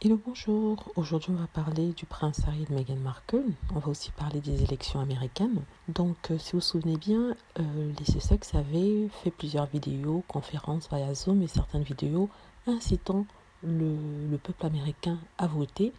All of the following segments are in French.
Hello, bonjour. Aujourd'hui, on va parler du prince Harry et de Meghan Markle. On va aussi parler des élections américaines. Donc, si vous vous souvenez bien, les Sussex avaient fait plusieurs vidéos, conférences via Zoom et certaines vidéos incitant le peuple américain à voter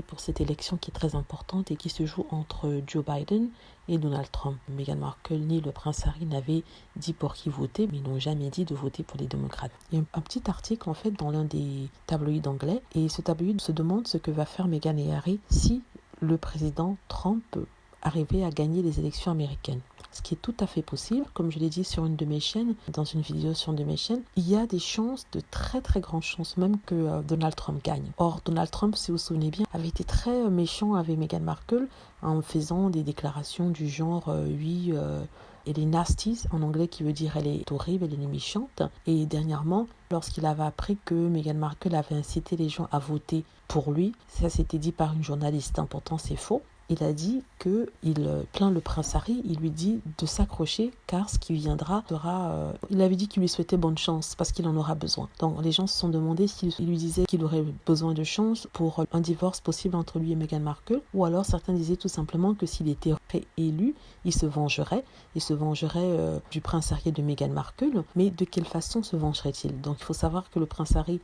pour cette élection qui est très importante et qui se joue entre Joe Biden et Donald Trump. Meghan Markle ni le prince Harry n'avaient dit pour qui voter, mais ils n'ont jamais dit de voter pour les démocrates. Il y a un petit article en fait dans l'un des tabloïds anglais et ce tabloïd se demande ce que va faire Meghan et Harry si le président Trump arrivait à gagner les élections américaines. Ce qui est tout à fait possible, comme je l'ai dit sur une de mes chaînes, dans une vidéo sur une de mes chaînes, il y a des chances, de très très grandes chances même que Donald Trump gagne. Or, Donald Trump, si vous vous souvenez bien, avait été très méchant avec Meghan Markle en faisant des déclarations du genre oui, elle est nasty en anglais, qui veut dire elle est horrible, elle est méchante. Et dernièrement, lorsqu'il avait appris que Meghan Markle avait incité les gens à voter pour lui, ça s'était dit par une journaliste, pourtant c'est faux. Il a dit qu'il plaint le prince Harry, il lui dit de s'accrocher car ce qui viendra sera... il avait dit qu'il lui souhaitait bonne chance parce qu'il en aura besoin. Donc les gens se sont demandé s'il lui disait qu'il aurait besoin de chance pour un divorce possible entre lui et Meghan Markle, ou alors certains disaient tout simplement que s'il était réélu, il se vengerait du prince Harry et de Meghan Markle. Mais de quelle façon se vengerait-il? Donc il faut savoir que le prince Harry,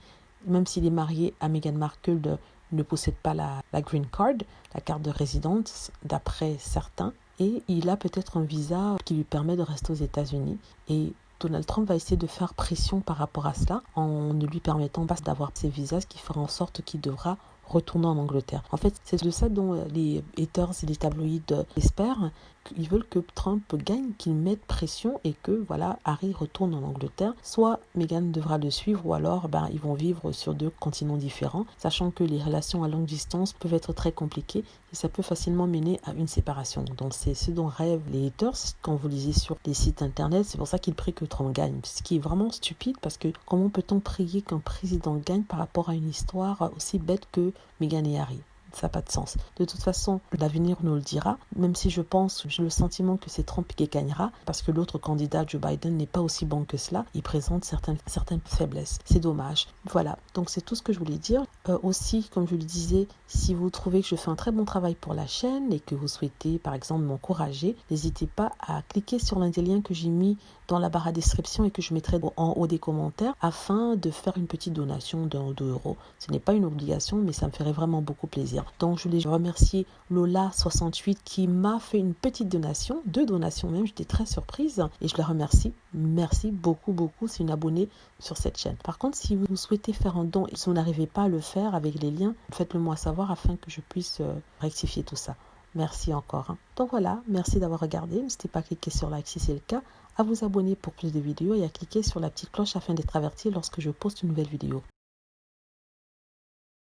même s'il est marié à Meghan Markle, ne possède pas la green card, la carte de résidence d'après certains, et il a peut-être un visa qui lui permet de rester aux États-Unis. Et Donald Trump va essayer de faire pression par rapport à cela en ne lui permettant pas d'avoir ces visas, ce qui fera en sorte qu'il devra retourner en Angleterre. En fait, c'est de ça dont les haters et les tabloïds espèrent. Ils veulent que Trump gagne, qu'il mette pression et que voilà, Harry retourne en Angleterre. Soit Meghan devra le suivre, ou alors ils vont vivre sur deux continents différents, sachant que les relations à longue distance peuvent être très compliquées et ça peut facilement mener à une séparation. Donc c'est ce dont rêvent les haters quand vous lisez sur les sites internet. C'est pour ça qu'ils prient que Trump gagne, ce qui est vraiment stupide, parce que comment peut-on prier qu'un président gagne par rapport à une histoire aussi bête que Meghan et Harry? Ça n'a pas de sens. De toute façon, l'avenir nous le dira, même si j'ai le sentiment que c'est Trump qui gagnera, parce que l'autre candidat, Joe Biden, n'est pas aussi bon que cela. Il présente certaines faiblesses. C'est dommage. Voilà, donc c'est tout ce que je voulais dire. Aussi, comme je le disais, si vous trouvez que je fais un très bon travail pour la chaîne et que vous souhaitez, par exemple, m'encourager, n'hésitez pas à cliquer sur l'un des liens que j'ai mis dans la barre à description et que je mettrai en haut des commentaires afin de faire une petite donation d'1 ou 2 euros. Ce n'est pas une obligation, mais ça me ferait vraiment beaucoup plaisir. Donc je voulais remercier Lola68 qui m'a fait une petite donation, 2 donations même, j'étais très surprise et je la remercie. Merci beaucoup, c'est une abonnée sur cette chaîne. Par contre, si vous souhaitez faire un don et si vous n'arrivez pas à le faire avec les liens, faites-le moi savoir afin que je puisse rectifier tout ça. Merci encore. Donc voilà, merci d'avoir regardé. N'hésitez pas à cliquer sur like si c'est le cas, à vous abonner pour plus de vidéos et à cliquer sur la petite cloche afin d'être averti lorsque je poste une nouvelle vidéo.